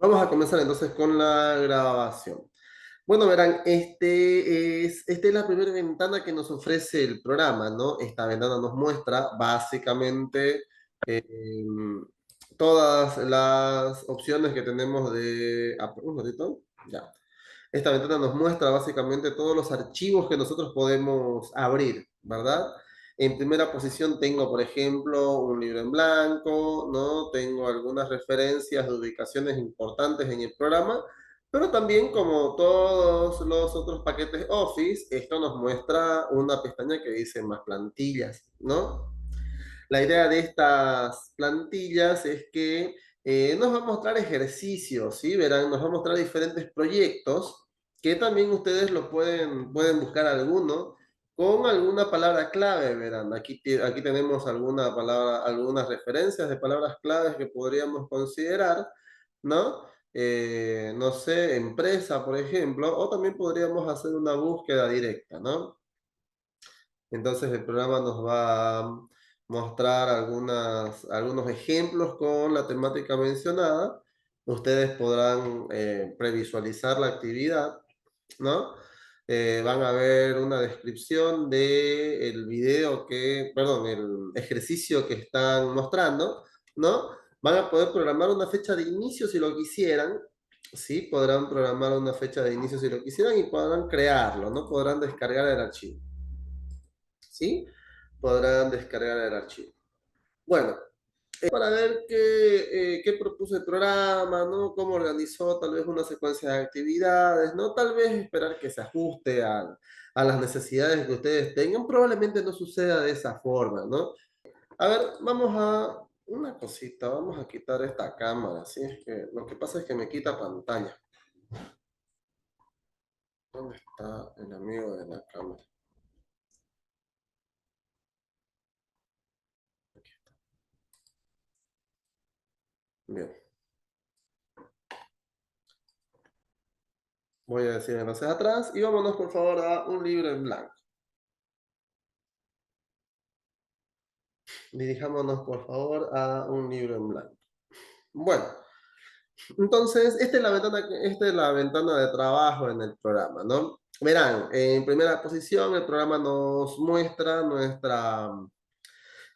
Vamos a comenzar entonces con la grabación. Bueno, verán, esta es la primera ventana que nos ofrece el programa, ¿no? Esta ventana nos muestra básicamente todas las opciones que tenemos de... un ratito, ya. Esta ventana nos muestra básicamente todos los archivos que nosotros podemos abrir, ¿verdad? En primera posición tengo, por ejemplo, un libro en blanco, ¿no? Tengo algunas referencias de ubicaciones importantes en el programa, pero también como todos los otros paquetes Office, esto nos muestra una pestaña que dice más plantillas, ¿no? La idea de estas plantillas es que nos va a mostrar ejercicios, ¿sí? Verán, nos va a mostrar diferentes proyectos que también ustedes pueden buscar alguno con alguna palabra clave, verán. Aquí tenemos alguna palabra, algunas referencias de palabras claves que podríamos considerar, ¿no? No sé, empresa, por ejemplo, o también podríamos hacer una búsqueda directa, ¿no? Entonces el programa nos va a mostrar algunos ejemplos con la temática mencionada. Ustedes podrán previsualizar la actividad, ¿no? Van a ver una descripción del video perdón, el ejercicio que están mostrando, ¿no? Van a poder programar una fecha de inicio si lo quisieran, ¿sí? Podrán programar una fecha de inicio si lo quisieran y podrán crearlo, ¿no? Podrán descargar el archivo. ¿Sí? Podrán descargar el archivo. Bueno, para ver qué propuso el programa, ¿no? Cómo organizó tal vez una secuencia de actividades, ¿no? Tal vez esperar que se ajuste a las necesidades que ustedes tengan. Probablemente no suceda de esa forma, ¿no? A ver, vamos a una cosita, vamos a quitar esta cámara, ¿sí? Es que lo que pasa es que me quita pantalla. ¿Dónde está el amigo de la cámara? Bien. Voy a decir entonces atrás y vámonos por favor a un libro en blanco. Dirijámonos por favor a un libro en blanco. Bueno, entonces esta es la ventana de trabajo en el programa, ¿no? Verán, en primera posición el programa nos muestra nuestra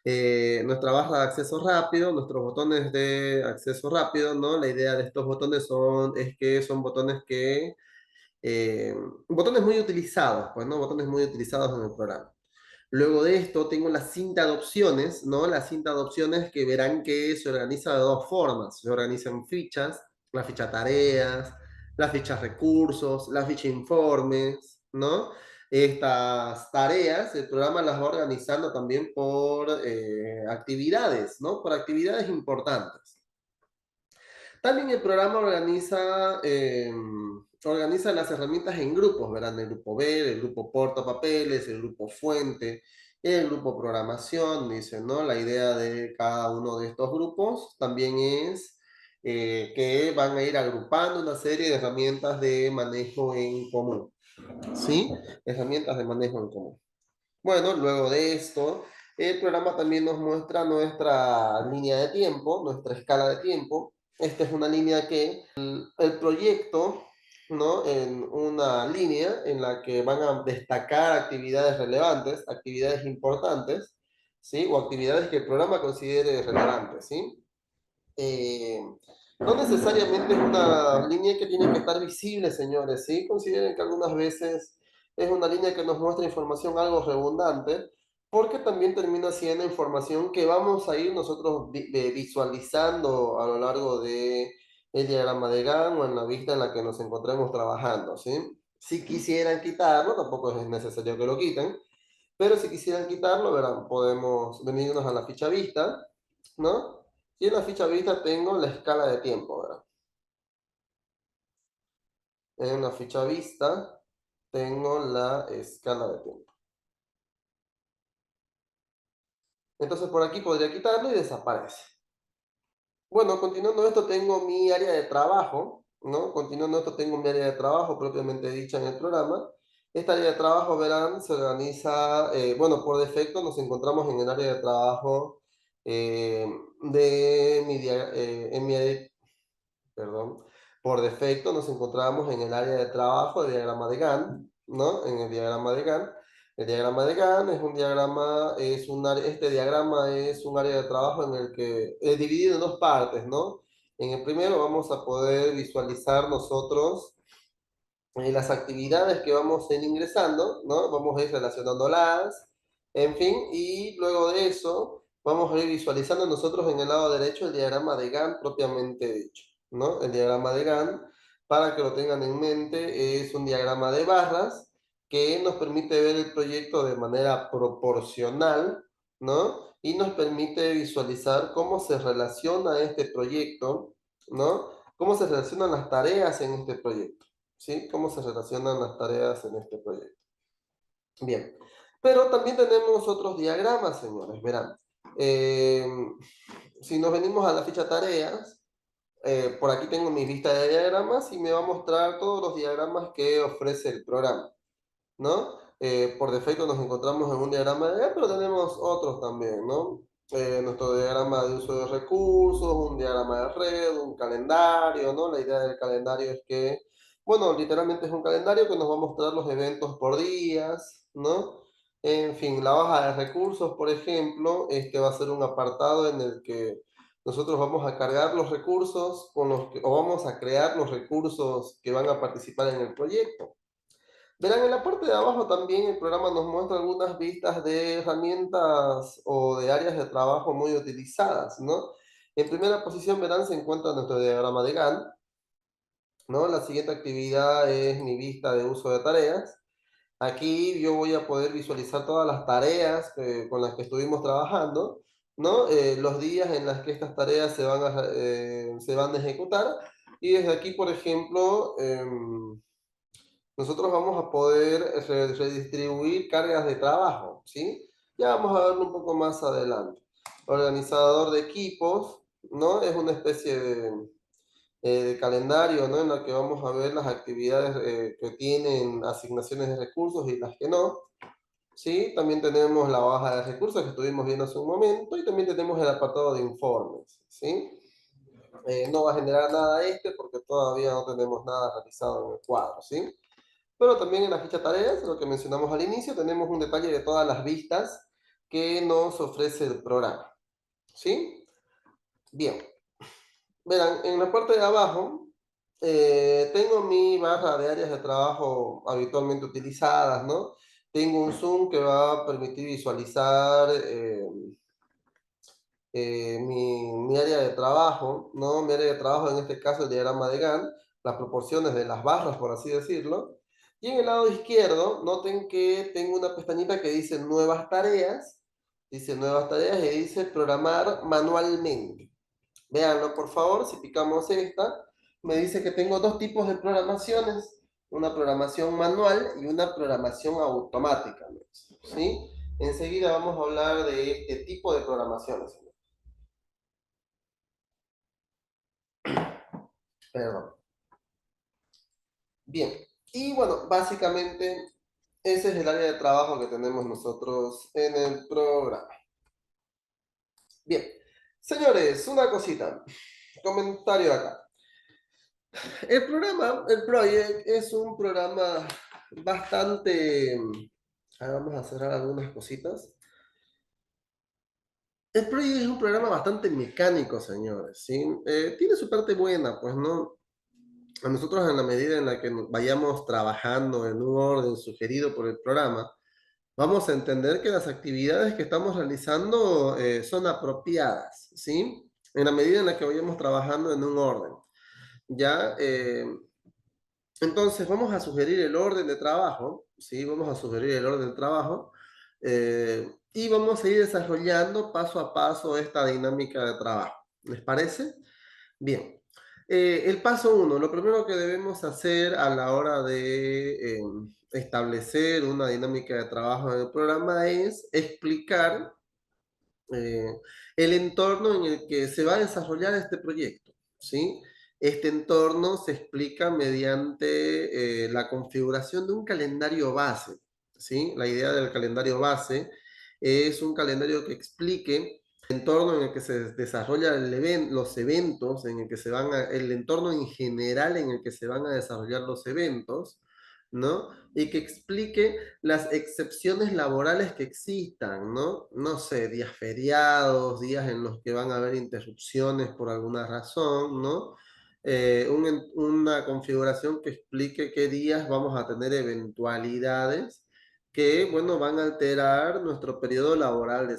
barra de acceso rápido, nuestros botones de acceso rápido, ¿no? La idea de estos botones es que son eh, botones muy utilizados, pues, ¿no? Botones muy utilizados en el programa. Luego de esto tengo la cinta de opciones, ¿no? La cinta de opciones que verán que se organiza de dos formas. Se organiza en fichas, la ficha tareas, la ficha recursos, la ficha informes, ¿no? Estas tareas, el programa las va organizando también por actividades, ¿no? Por actividades importantes. También el programa organiza las herramientas en grupos, verán, el grupo B, el grupo portapapeles, el grupo fuente, el grupo programación, dice, ¿no? La idea de cada uno de estos grupos también es que van a ir agrupando una serie de herramientas de manejo en común, ¿sí? Herramientas de manejo en común. Bueno, luego de esto, el programa también nos muestra nuestra línea de tiempo, nuestra escala de tiempo. Esta es una línea que el proyecto, ¿no? En una línea en la que van a destacar actividades relevantes, actividades importantes, ¿sí? O actividades que el programa considere relevantes, ¿sí? Eh, no necesariamente es una línea que tiene que estar visible, señores, ¿sí? Consideren que algunas veces es una línea que nos muestra información algo redundante, porque también termina siendo información que vamos a ir nosotros visualizando a lo largo de el diagrama de Gantt o en la vista en la que nos encontremos trabajando, ¿sí? Si quisieran quitarlo, tampoco es necesario que lo quiten, pero si quisieran quitarlo, verán, podemos venirnos a la ficha vista, ¿no? Y en la ficha vista tengo la escala de tiempo, ¿verdad? En la ficha vista tengo la escala de tiempo. Entonces por aquí podría quitarlo y desaparece. Bueno, continuando esto tengo mi área de trabajo, ¿no? Continuando esto tengo mi área de trabajo propiamente dicha en el programa. Esta área de trabajo, verán, se organiza, bueno, por defecto nos encontramos en el área de trabajo eh, de mi, dia- en mi, perdón, Por defecto nos encontramos en el área de trabajo de diagrama de Gantt, ¿no? En el diagrama de Gantt. El diagrama de Gantt es un diagrama, este diagrama es un área de trabajo en el que es dividido en dos partes, ¿no? En el primero vamos a poder visualizar nosotros las actividades que vamos a ir ingresando, ¿no? Vamos a ir relacionándolas, en fin, y luego de eso vamos a ir visualizando nosotros en el lado derecho el diagrama de Gantt propiamente dicho, ¿no? El diagrama de Gantt, para que lo tengan en mente, es un diagrama de barras que nos permite ver el proyecto de manera proporcional, ¿no? Y nos permite visualizar cómo se relaciona este proyecto, ¿no? Cómo se relacionan las tareas en este proyecto. ¿Sí? ¿Cómo se relacionan las tareas en este proyecto? Bien, pero también tenemos otros diagramas, señores, verán. Eh, si nos venimos a la ficha tareas, por aquí tengo mi lista de diagramas y me va a mostrar todos los diagramas que ofrece el programa, ¿no? Por defecto nos encontramos en un diagrama de pero tenemos otros también, ¿no? Nuestro diagrama de uso de recursos, un diagrama de red, un calendario, ¿no? La idea del calendario es que, bueno, literalmente es un calendario que nos va a mostrar los eventos por días, ¿no? En fin, la hoja de recursos, por ejemplo, este va a ser un apartado en el que nosotros vamos a cargar los recursos con los que, o vamos a crear los recursos que van a participar en el proyecto. Verán, en la parte de abajo también el programa nos muestra algunas vistas de herramientas o de áreas de trabajo muy utilizadas, ¿no? En primera posición, verán, se encuentra nuestro diagrama de Gantt, ¿no? La siguiente actividad es mi vista de uso de tareas. Aquí yo voy a poder visualizar todas las tareas con las que estuvimos trabajando, ¿no? Los días en los que estas tareas se van a ejecutar. Y desde aquí, por ejemplo, nosotros vamos a poder redistribuir cargas de trabajo, ¿sí? Ya vamos a verlo un poco más adelante. Organizador de equipos, ¿no? Es una especie de calendario, ¿no? En la que vamos a ver las actividades que tienen asignaciones de recursos y las que no, ¿sí? También tenemos la hoja de recursos que estuvimos viendo hace un momento y también tenemos el apartado de informes, ¿sí? No va a generar nada este porque todavía no tenemos nada realizado en el cuadro, ¿sí? Pero también en la ficha tareas, lo que mencionamos al inicio, tenemos un detalle de todas las vistas que nos ofrece el programa. ¿Sí? Bien. Verán, en la parte de abajo tengo mi barra de áreas de trabajo habitualmente utilizadas, ¿no? Tengo un zoom que va a permitir visualizar mi área de trabajo, ¿no? Mi área de trabajo, en este caso el diagrama de Gantt, las proporciones de las barras, por así decirlo. Y en el lado izquierdo, noten que tengo una pestañita que dice nuevas tareas y dice programar manualmente. Véanlo, por favor, si picamos esta, me dice que tengo dos tipos de programaciones, una programación manual y una programación automática, ¿sí? Enseguida vamos a hablar de este tipo de programaciones. Perdón. Bien, y bueno, básicamente ese es el área de trabajo que tenemos nosotros en el programa. Bien, señores, una cosita, comentario acá. El programa, el Project, es un programa bastante... Vamos a cerrar algunas cositas. El Project es un programa bastante mecánico, señores, ¿sí? Tiene su parte buena, pues, ¿no? A nosotros en la medida en la que vayamos trabajando en un orden sugerido por el programa, vamos a entender que las actividades que estamos realizando son apropiadas, ¿sí? En la medida en la que vayamos trabajando en un orden. Ya, entonces vamos a sugerir el orden de trabajo, ¿sí? Vamos a sugerir el orden de trabajo y vamos a ir desarrollando paso a paso esta dinámica de trabajo. ¿Les parece? Bien. El paso uno, lo primero que debemos hacer a la hora de establecer una dinámica de trabajo en el programa es explicar eh, el entorno en el que se va a desarrollar este proyecto, ¿sí? Este entorno se explica mediante la configuración de un calendario base, ¿sí? La idea del calendario base es un calendario que explique entorno en el que se desarrolla los eventos, en el que el entorno en general en el que se van a desarrollar los eventos, ¿no? Y que explique las excepciones laborales que existan, ¿no? No sé, días feriados, días en los que van a haber interrupciones por alguna razón, ¿no? Una configuración que explique qué días vamos a tener eventualidades que, bueno, van a alterar nuestro periodo laboral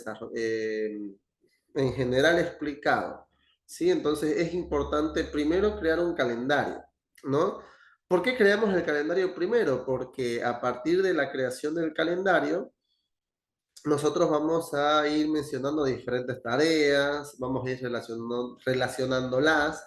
en general explicado, ¿sí? Entonces es importante primero crear un calendario, ¿no? ¿Por qué creamos el calendario primero? Porque a partir de la creación del calendario, nosotros vamos a ir mencionando diferentes tareas, vamos a ir relacionándolas,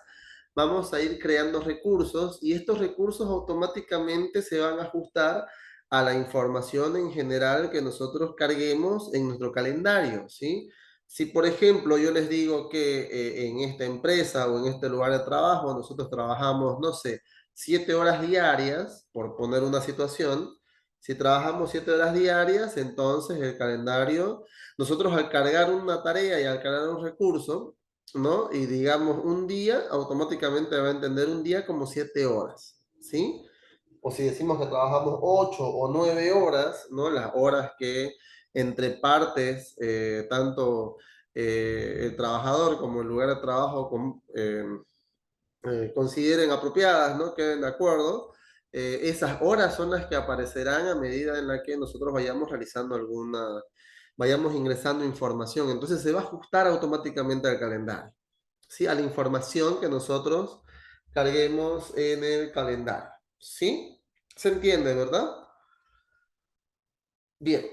vamos a ir creando recursos y estos recursos automáticamente se van a ajustar a la información en general que nosotros carguemos en nuestro calendario, ¿sí? Si, por ejemplo, yo les digo que en esta empresa o en este lugar de trabajo nosotros trabajamos, no sé, 7 horas diarias, por poner una situación, si trabajamos 7 horas diarias, entonces el calendario, nosotros al cargar una tarea y al cargar un recurso, ¿no? Y digamos un día, automáticamente va a entender un día como 7 horas, ¿sí? O si decimos que trabajamos 8 o 9 horas, ¿no? Las horas que entre partes, tanto el trabajador como el lugar de trabajo consideren apropiadas, ¿no? Queden de acuerdo. Esas horas son las que aparecerán a medida en la que nosotros vayamos realizando vayamos ingresando información. Entonces se va a ajustar automáticamente al calendario, ¿sí? A la información que nosotros carguemos en el calendario, ¿sí? ¿Se entiende, verdad? Bien.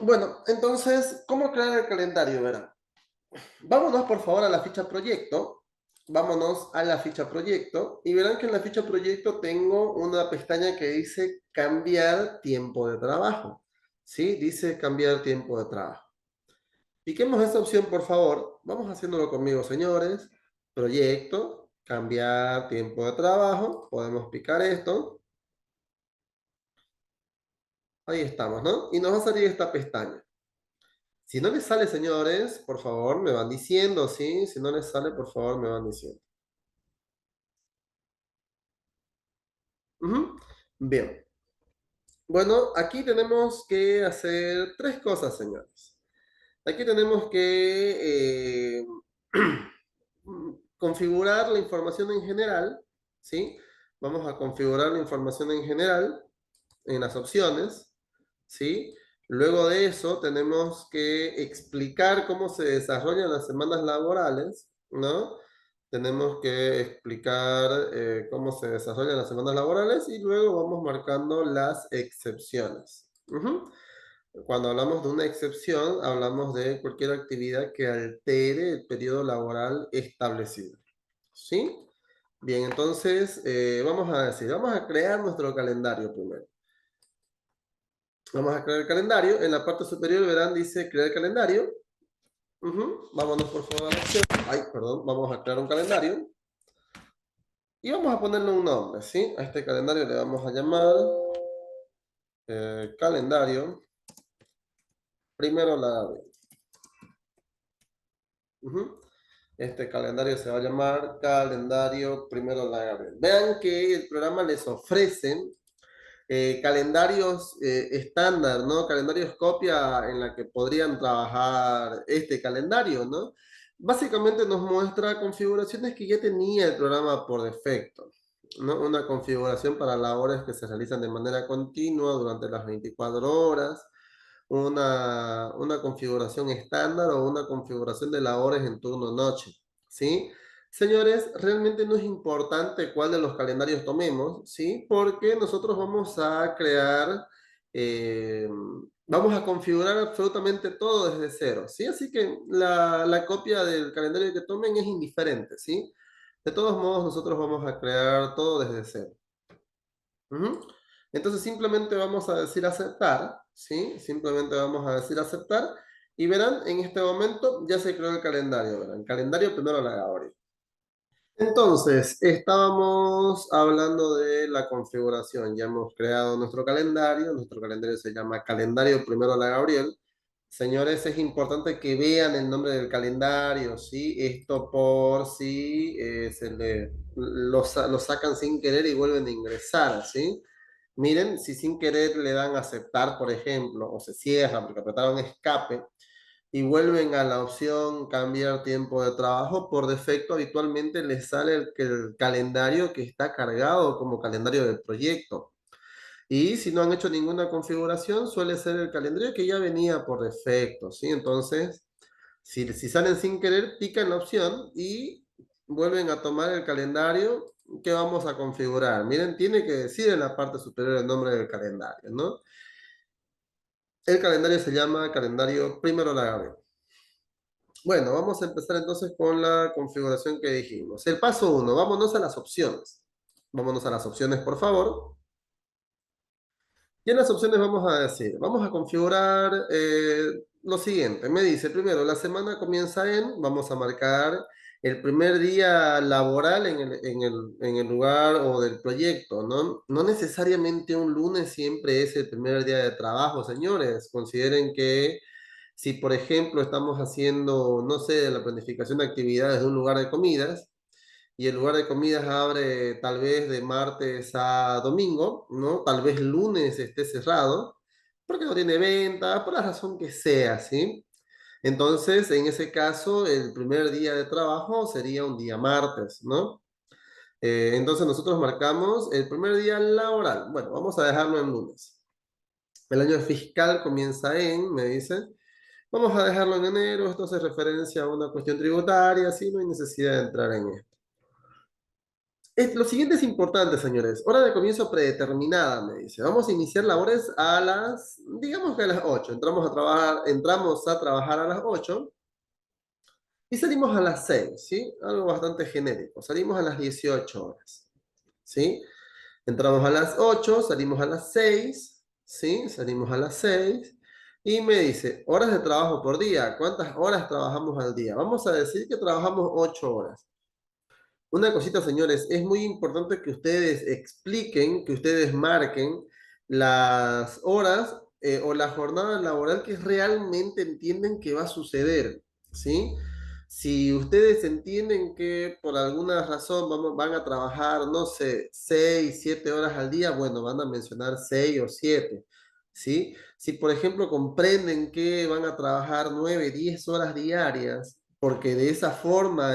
Bueno, entonces, ¿cómo crear el calendario, verán? Vámonos por favor a la ficha proyecto. Vámonos a la ficha proyecto y verán que en la ficha proyecto tengo una pestaña que dice cambiar tiempo de trabajo. ¿Sí? Dice cambiar tiempo de trabajo. Piquemos esta opción, por favor. Vamos haciéndolo conmigo, señores. Proyecto, cambiar tiempo de trabajo. Podemos picar esto. Ahí estamos, ¿no? Y nos va a salir esta pestaña. Si no les sale, señores, por favor, me van diciendo, ¿sí? Si no les sale, por favor, me van diciendo. Ujú. Bien. Bueno, aquí tenemos que hacer tres cosas, señores. Aquí tenemos que configurar la información en general, ¿sí? Vamos a configurar la información en general en las opciones, ¿sí? Luego de eso tenemos que explicar cómo se desarrollan las semanas laborales, ¿no? Tenemos que explicar cómo se desarrollan las semanas laborales y luego vamos marcando las excepciones. Ujú. Cuando hablamos de una excepción, hablamos de cualquier actividad que altere el periodo laboral establecido. ¿Sí? Bien, entonces vamos a crear nuestro calendario primero. Vamos a crear el calendario. En la parte superior verán, dice crear calendario. Vámonos por favor a la opción. Ay, perdón, vamos a crear un calendario. Y vamos a ponerle un nombre, ¿sí? A este calendario le vamos a llamar calendario primero la abril. Este calendario se va a llamar calendario primero la abril. Vean que el programa les ofrece calendarios estándar, ¿no? Calendarios copia en la que podrían trabajar este calendario, ¿no? Básicamente nos muestra configuraciones que ya tenía el programa por defecto, ¿no? Una configuración para labores que se realizan de manera continua durante las 24 horas, una configuración estándar o una configuración de labores en turno noche, ¿sí? Señores, realmente no es importante cuál de los calendarios tomemos, ¿sí? Porque nosotros vamos a crear, eh, vamos a configurar absolutamente todo desde cero, ¿sí? Así que la copia del calendario que tomen es indiferente, ¿sí? De todos modos, nosotros vamos a crear todo desde cero. Ujú. Entonces simplemente vamos a decir aceptar, ¿sí? Simplemente vamos a decir aceptar y verán, en este momento ya se creó el calendario, verán, calendario primero la Gabriel. Entonces, estábamos hablando de la configuración, ya hemos creado nuestro calendario se llama calendario primero la Gabriel, Señores, es importante que vean el nombre del calendario, ¿sí? Esto por si lo sacan sin querer y vuelven a ingresar, ¿sí? Miren, si sin querer le dan a aceptar, por ejemplo, o se cierran porque apretaron escape y vuelven a la opción cambiar tiempo de trabajo, por defecto habitualmente les sale el calendario que está cargado como calendario del proyecto. Y si no han hecho ninguna configuración, suele ser el calendario que ya venía por defecto, ¿sí? Entonces, si salen sin querer, pican la opción y vuelven a tomar el calendario que vamos a configurar. Miren, tiene que decir en la parte superior el nombre del calendario, ¿no? El calendario se llama calendario primero la Gabriela. Bueno, vamos a empezar entonces con la configuración que dijimos. El paso uno, vámonos a las opciones. Vámonos a las opciones, por favor. Y en las opciones vamos a decir, vamos a configurar lo siguiente. Me dice, primero, la semana comienza vamos a marcar el primer día laboral en el lugar o del proyecto, ¿no? No necesariamente un lunes siempre es el primer día de trabajo, señores. Consideren que si, por ejemplo, estamos haciendo, no sé, la planificación de actividades de un lugar de comidas, y el lugar de comidas abre tal vez de martes a domingo, ¿no? Tal vez lunes esté cerrado, porque no tiene venta, por la razón que sea, ¿sí? Entonces, en ese caso, el primer día de trabajo sería un día martes, ¿no? Entonces nosotros marcamos el primer día laboral. Bueno, vamos a dejarlo en lunes. El año fiscal comienza me dice. Vamos a dejarlo en enero. Esto hace referencia a una cuestión tributaria, así no hay necesidad de entrar en esto. Lo siguiente es importante, señores. Hora de comienzo predeterminada, me dice. Vamos a iniciar labores a digamos que a las 8. Entramos a trabajar a las 8 y salimos a las 6, ¿sí? Algo bastante genérico. Salimos a las 18 horas, ¿sí? Entramos a las 8, salimos a las 6, ¿sí? Salimos a las 6 y me dice, horas de trabajo por día. ¿Cuántas horas trabajamos al día? Vamos a decir que trabajamos 8 horas. Una cosita, señores, es muy importante que ustedes expliquen, que ustedes marquen las horas o la jornada laboral que realmente entienden que va a suceder, ¿sí? Si ustedes entienden que por alguna razón van a trabajar, no sé, 6, 7 horas al día, bueno, van a mencionar 6 o 7, ¿sí? Si, por ejemplo, comprenden que van a trabajar 9, 10 horas diarias, porque de esa forma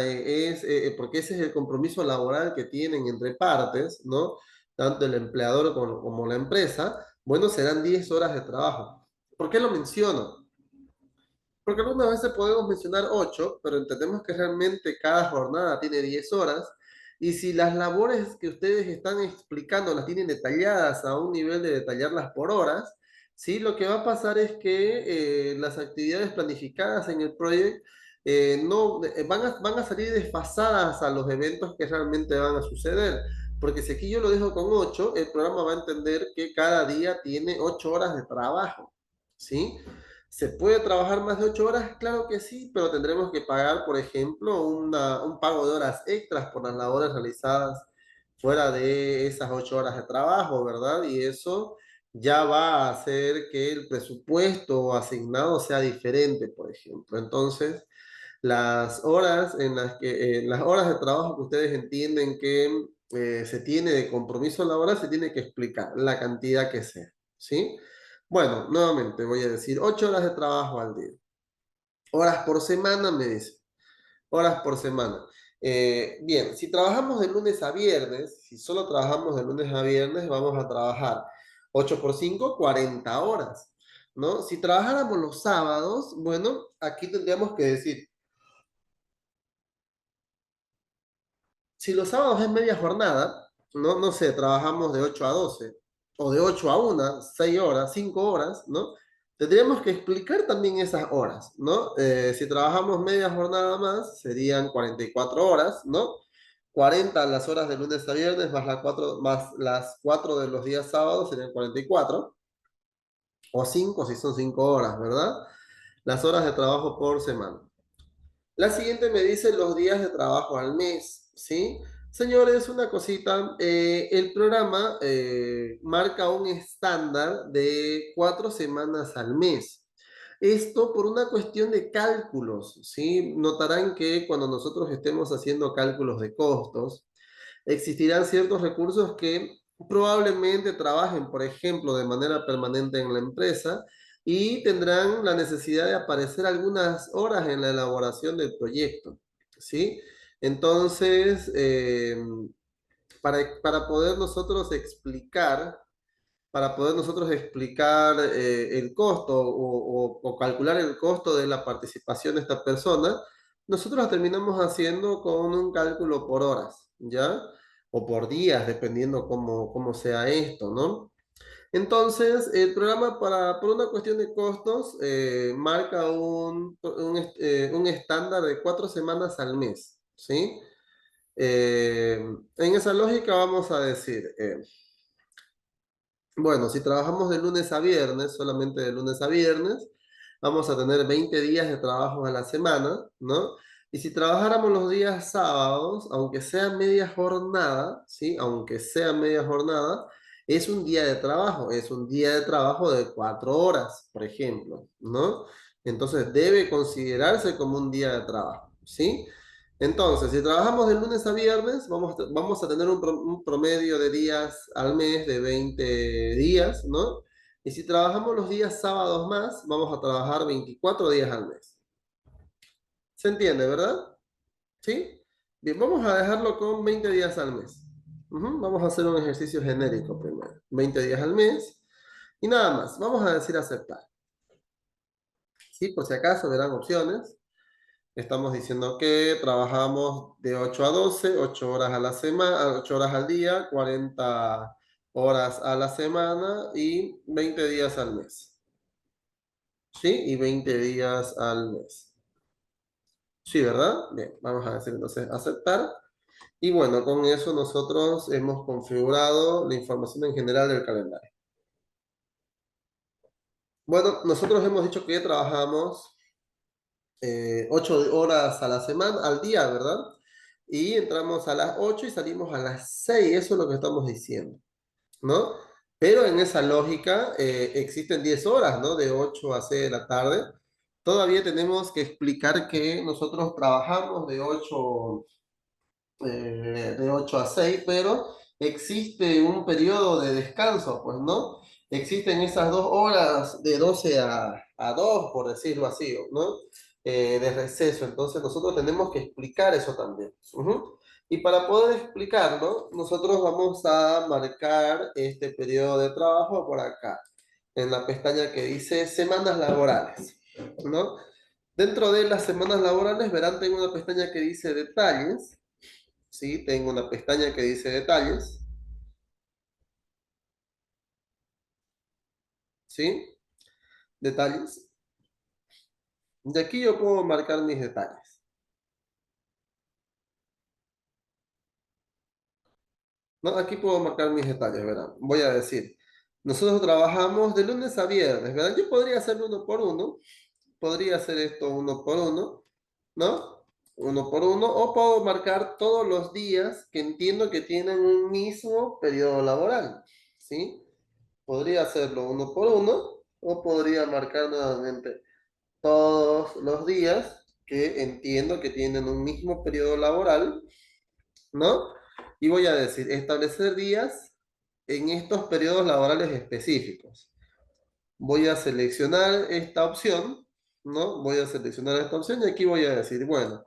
porque ese es el compromiso laboral que tienen entre partes, ¿no? Tanto el empleador como la empresa, bueno, serán 10 horas de trabajo. ¿Por qué lo menciono? Porque algunas veces podemos mencionar 8, pero entendemos que realmente cada jornada tiene 10 horas. Y si las labores que ustedes están explicando las tienen detalladas a un nivel de detallarlas por horas, ¿sí? Lo que va a pasar es que las actividades planificadas en el proyecto no, van a salir desfasadas a los eventos que realmente van a suceder. Porque si aquí yo lo dejo con 8, el programa va a entender que cada día tiene 8 horas de trabajo, ¿sí? ¿Se puede trabajar más de 8 horas? Claro que sí, pero tendremos que pagar, por ejemplo, un pago de horas extras por las labores realizadas fuera de esas 8 horas de trabajo, ¿verdad? Y eso ya va a hacer que el presupuesto asignado sea diferente, por ejemplo. Entonces, las horas de trabajo que ustedes entienden que se tiene de compromiso laboral, se tiene que explicar la cantidad que sea, ¿sí? Bueno, nuevamente voy a decir 8 horas de trabajo al día. Horas por semana, me dice. Horas por semana. Bien, si trabajamos de lunes a viernes, si solo trabajamos de lunes a viernes, vamos a trabajar 8 por 5, 40 horas, ¿no? Si trabajáramos los sábados, bueno, aquí tendríamos que decir, si los sábados es media jornada, no sé, trabajamos de 8 a 12 o de 8 a 1, 6 horas, 5 horas, ¿no? Tendríamos que explicar también esas horas, ¿no? Si trabajamos media jornada más, serían 44 horas, ¿no? 40 las horas de lunes a viernes más las 4 de los días sábados serían 44, o 5 si son 5 horas, ¿verdad? Las horas de trabajo por semana. La siguiente me dice los días de trabajo al mes, ¿sí? Señores, una cosita, el programa marca un estándar de 4 semanas al mes. Esto por una cuestión de cálculos, ¿sí? Notarán que cuando nosotros estemos haciendo cálculos de costos, existirán ciertos recursos que probablemente trabajen, por ejemplo, de manera permanente en la empresa y tendrán la necesidad de aparecer algunas horas en la elaboración del proyecto, ¿sí? Entonces, para poder nosotros explicar el costo o calcular el costo de la participación de esta persona, nosotros la terminamos haciendo con un cálculo por horas, ¿ya? O por días, dependiendo cómo sea esto, ¿no? Entonces, el programa por una cuestión de costos, marca un estándar de 4 semanas al mes, ¿sí? En esa lógica vamos a decir, bueno, si trabajamos de lunes a viernes, solamente de lunes a viernes, vamos a tener 20 días de trabajo a la semana, ¿no? Y si trabajáramos los días sábados, aunque sea media jornada, ¿sí? Aunque sea media jornada, es un día de trabajo, es un día de trabajo de 4 horas, por ejemplo, ¿no? Entonces debe considerarse como un día de trabajo, ¿sí? Entonces, si trabajamos de lunes a viernes, vamos a tener un promedio de días al mes de 20 días, ¿no? Y si trabajamos los días sábados más, vamos a trabajar 24 días al mes. ¿Se entiende, verdad? ¿Sí? Bien, vamos a dejarlo con 20 días al mes. Vamos a hacer un ejercicio genérico primero. 20 días al mes. Y nada más, vamos a decir aceptar. ¿Sí? Por si acaso verán opciones. Estamos diciendo que trabajamos de 8 a 12, 8 horas a la semana, 8 horas al día, 40 horas a la semana y 20 días al mes. ¿Sí? Y 20 días al mes. Sí, ¿verdad? Bien, vamos a decir entonces aceptar. Y bueno, con eso nosotros hemos configurado la información en general del calendario. Bueno, nosotros hemos dicho que trabajamos 8 horas a la semana, al día, ¿verdad? Y entramos a las 8 y salimos a las 6, eso es lo que estamos diciendo, ¿no? Pero en esa lógica existen 10 horas, ¿no? De 8 a 6 de la tarde. Todavía tenemos que explicar que nosotros trabajamos de 8 a 6, pero existe un periodo de descanso, pues, ¿no? Existen esas 2 horas de 12 a 2, por decirlo así, ¿no? De receso. Entonces nosotros tenemos que explicar eso también. Y para poder explicarlo, nosotros vamos a marcar este periodo de trabajo por acá, en la pestaña que dice semanas laborales, ¿no? Dentro de las semanas laborales, verán, tengo una pestaña que dice detalles. ¿Sí? Tengo una pestaña que dice detalles, ¿sí? Detalles. De aquí yo puedo marcar mis detalles, ¿no? Aquí puedo marcar mis detalles, ¿verdad? Voy a decir, nosotros trabajamos de lunes a viernes, ¿verdad? Yo podría hacerlo uno por uno, podría hacer esto uno por uno, ¿no? Uno por uno, o puedo marcar todos los días que entiendo que tienen un mismo periodo laboral, ¿sí? Podría hacerlo uno por uno, o podría marcar nuevamente todos los días que entiendo que tienen un mismo periodo laboral, ¿no? Y voy a decir, establecer días en estos periodos laborales específicos. Voy a seleccionar esta opción, ¿no? Voy a seleccionar esta opción y aquí voy a decir, bueno,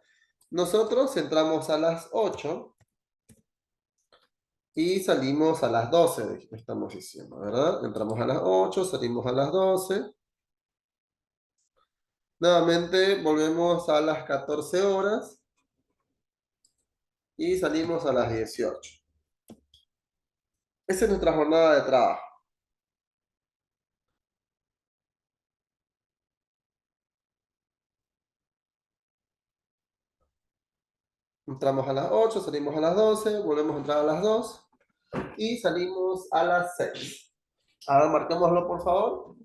nosotros entramos a las 8 y salimos a las 12, estamos diciendo, ¿verdad? Entramos a las 8, salimos a las 12. Nuevamente volvemos a las 14 horas y salimos a las 18. Esa es nuestra jornada de trabajo. Entramos a las 8, salimos a las 12, volvemos a entrar a las 2 y salimos a las 6. Ahora marquémoslo, por favor.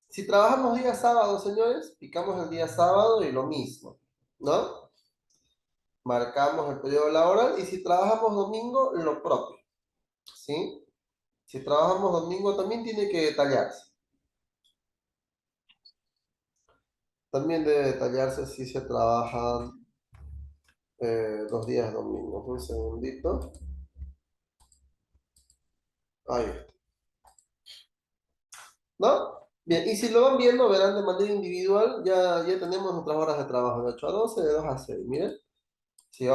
Si trabajamos día sábado, señores, picamos el día sábado y lo mismo, ¿no? marcamos el periodo laboral y si trabajamos domingo, lo propio, ¿sí? Si trabajamos domingo también tiene que detallarse. También debe detallarse si se trabajan los días domingos. Un segundito. Ahí está. ¿No? Bien, y si lo van viendo, verán de manera individual, ya tenemos nuestras horas de trabajo, de 8 a 12, de 2 a 6. Miren, si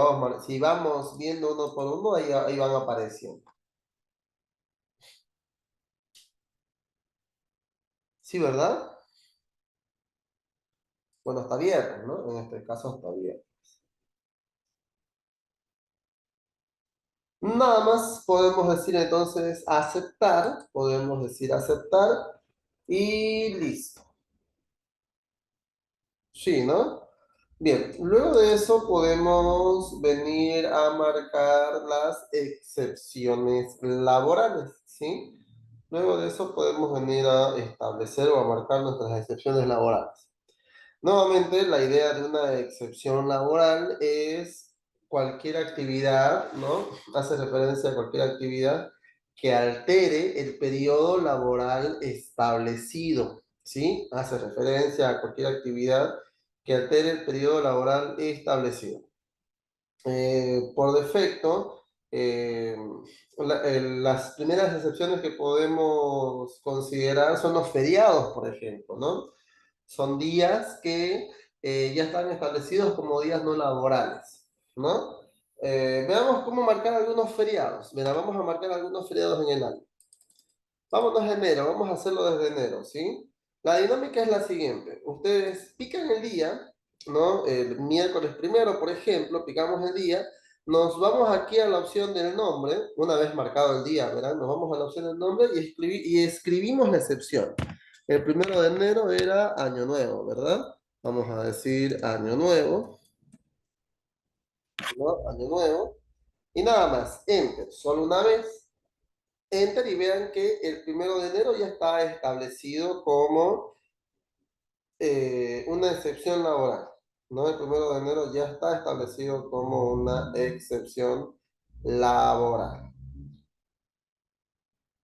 vamos viendo uno por uno, ahí van apareciendo. ¿Sí, verdad? Bueno, está viernes, ¿no? En este caso está bien. Nada más podemos decir entonces aceptar, podemos decir aceptar y listo. Sí, ¿no? Bien, luego de eso podemos venir a marcar las excepciones laborales, ¿sí? Luego de eso podemos venir a establecer o a marcar nuestras excepciones laborales. Nuevamente, la idea de una excepción laboral es cualquier actividad, ¿no? Hace referencia a cualquier actividad que altere el periodo laboral establecido, ¿sí? Hace referencia a cualquier actividad que altere el periodo laboral establecido. Por defecto, las primeras excepciones que podemos considerar son los feriados, por ejemplo, ¿no? Son días que ya están establecidos como días no laborales, ¿no? Veamos cómo marcar algunos feriados. Mira, vamos a marcar algunos feriados en el año. Vámonos a enero, vamos a hacerlo desde enero, ¿sí? La dinámica es la siguiente. Ustedes pican el día, ¿no? El miércoles primero, por ejemplo, picamos el día. Nos vamos aquí a la opción del nombre, una vez marcado el día, ¿verdad? Nos vamos a la opción del nombre y escribimos la excepción. El primero de enero era Año Nuevo, ¿verdad? Vamos a decir Año Nuevo, ¿no? Año Nuevo. Y nada más, Enter, solo una vez. Enter y vean que el primero de enero ya está establecido como una excepción laboral, ¿no? El primero de enero ya está establecido como una excepción laboral,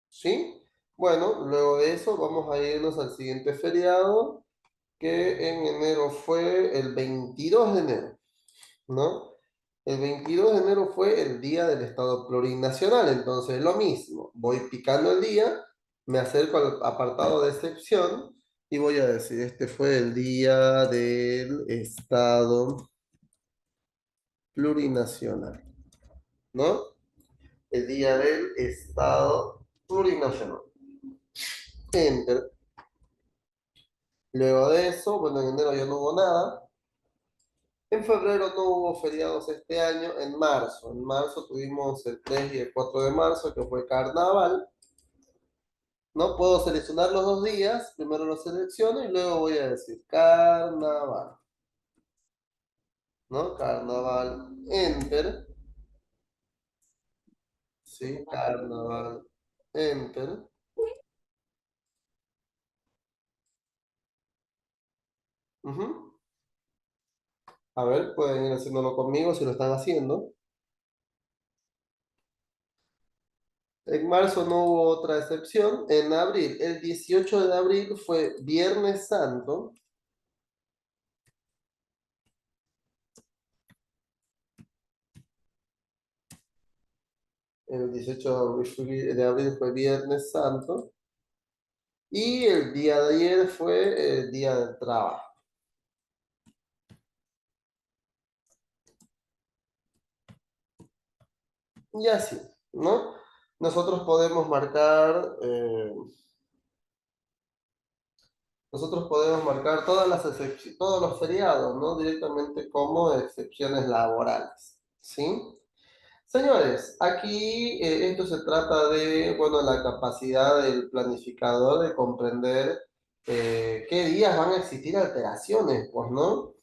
¿sí? Bueno, luego de eso vamos a irnos al siguiente feriado, que en enero fue el 22 de enero, ¿no? El 22 de enero fue el día del Estado Plurinacional, entonces lo mismo, voy picando el día, me acerco al apartado de excepción y voy a decir, este fue el día del Estado Plurinacional, ¿no? El día del Estado Plurinacional. Enter. Luego de eso, bueno, en enero ya no hubo nada. En febrero no hubo feriados este año, en marzo tuvimos el 3 y el 4 de marzo, que fue carnaval. No puedo seleccionar los dos días, primero lo selecciono y luego voy a decir carnaval, ¿no? Carnaval, enter, ¿sí? Carnaval, enter. Ujú. A ver, pueden ir haciéndolo conmigo si lo están haciendo. En marzo no hubo otra excepción. En abril, el 18 de abril fue Viernes Santo. El 18 de abril fue Viernes Santo. Y el día de ayer fue el Día del Trabajo. Y así, ¿no? Nosotros podemos marcar, nosotros podemos marcar todas las todos los feriados, ¿no? Directamente como excepciones laborales, ¿sí? Señores, aquí esto se trata de, bueno, la capacidad del planificador de comprender qué días van a existir alteraciones, pues, ¿no?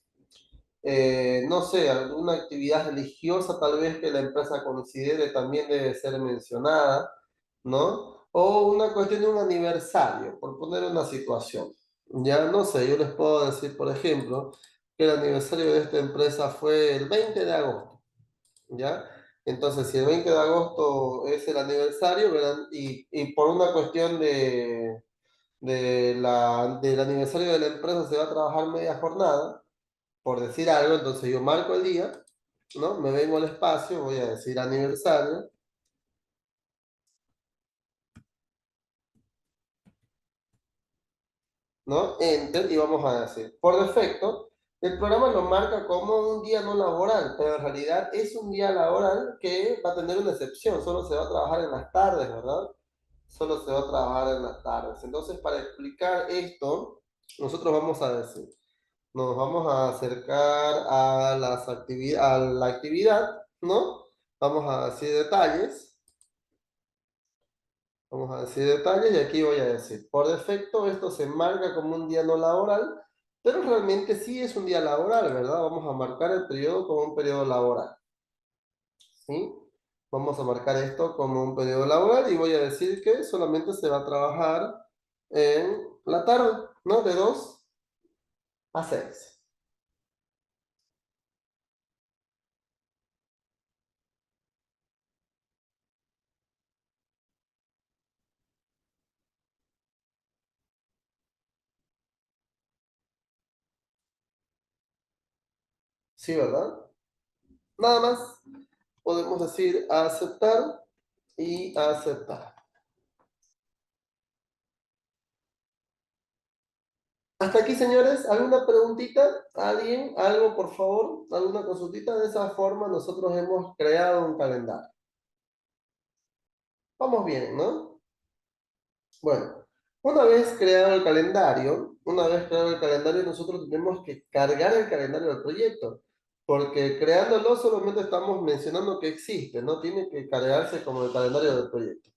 No sé, alguna actividad religiosa tal vez que la empresa considere también debe ser mencionada, ¿no? O una cuestión de un aniversario, por poner una situación. Ya no sé, yo les puedo decir, por ejemplo, que el aniversario de esta empresa fue el 20 de agosto, ¿ya? Entonces, si el 20 de agosto es el aniversario, verán, y por una cuestión del aniversario de la empresa se va a trabajar media jornada, por decir algo, entonces yo marco el día, ¿no? Me vengo al espacio, voy a decir aniversario, ¿no? Enter y vamos a decir, por defecto, el programa lo marca como un día no laboral, pero en realidad es un día laboral que va a tener una excepción, solo se va a trabajar en las tardes, ¿verdad? Solo se va a trabajar en las tardes. Entonces, para explicar esto, nosotros vamos a decir, nos vamos a acercar a a la actividad, ¿no? Vamos a decir detalles. Vamos a decir detalles y aquí voy a decir, por defecto esto se marca como un día no laboral, pero realmente sí es un día laboral, ¿verdad? Vamos a marcar el periodo como un periodo laboral, ¿sí? Vamos a marcar esto como un periodo laboral y voy a decir que solamente se va a trabajar en la tarde, ¿no? De 2 a 6. ¿Sí, verdad? Nada más podemos decir aceptar y aceptar. Hasta aquí, señores, ¿alguna preguntita? ¿Alguien? ¿Algo, por favor? ¿Alguna consultita? De esa forma nosotros hemos creado un calendario. Vamos bien, ¿no? Bueno, una vez creado el calendario, nosotros tenemos que cargar el calendario del proyecto, porque creándolo solamente estamos mencionando que existe, no tiene que cargarse como el calendario del proyecto.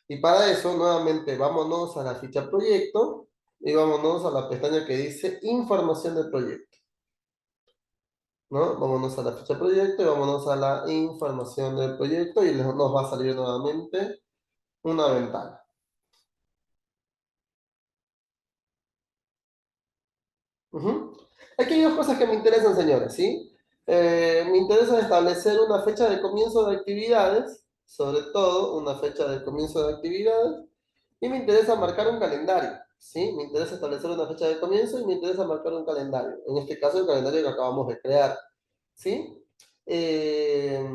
Y para eso, nuevamente, vámonos a la ficha proyecto y vámonos a la pestaña que dice información del proyecto. ¿No? Vámonos a la ficha proyecto y vámonos a la información del proyecto y nos va a salir nuevamente una ventana. Ujú. Aquí hay dos cosas que me interesan, señores, ¿sí? Me interesa establecer una fecha de comienzo de actividades, sobre todo una fecha de comienzo de actividades, y me interesa marcar un calendario, ¿sí? Me interesa establecer una fecha de comienzo y me interesa marcar un calendario. En este caso, el calendario que acabamos de crear, ¿sí? Eh,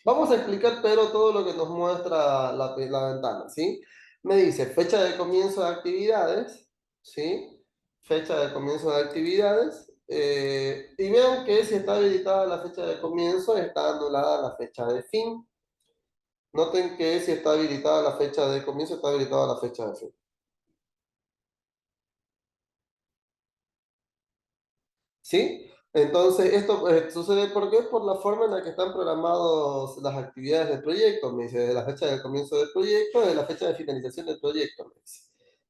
Vamos a explicar, pero todo lo que nos muestra la ventana, ¿sí? Me dice fecha de comienzo de actividades, ¿sí? Fecha de comienzo de actividades. Y vean que si está habilitada la fecha de comienzo, está anulada la fecha de fin. Noten que si está habilitada la fecha de comienzo, está habilitada la fecha de fin. ¿Sí? Entonces, esto sucede ¿por qué? Por la forma en la que están programados las actividades del proyecto. Me dice, de la fecha de comienzo del proyecto, de la fecha de finalización del proyecto. Me dice.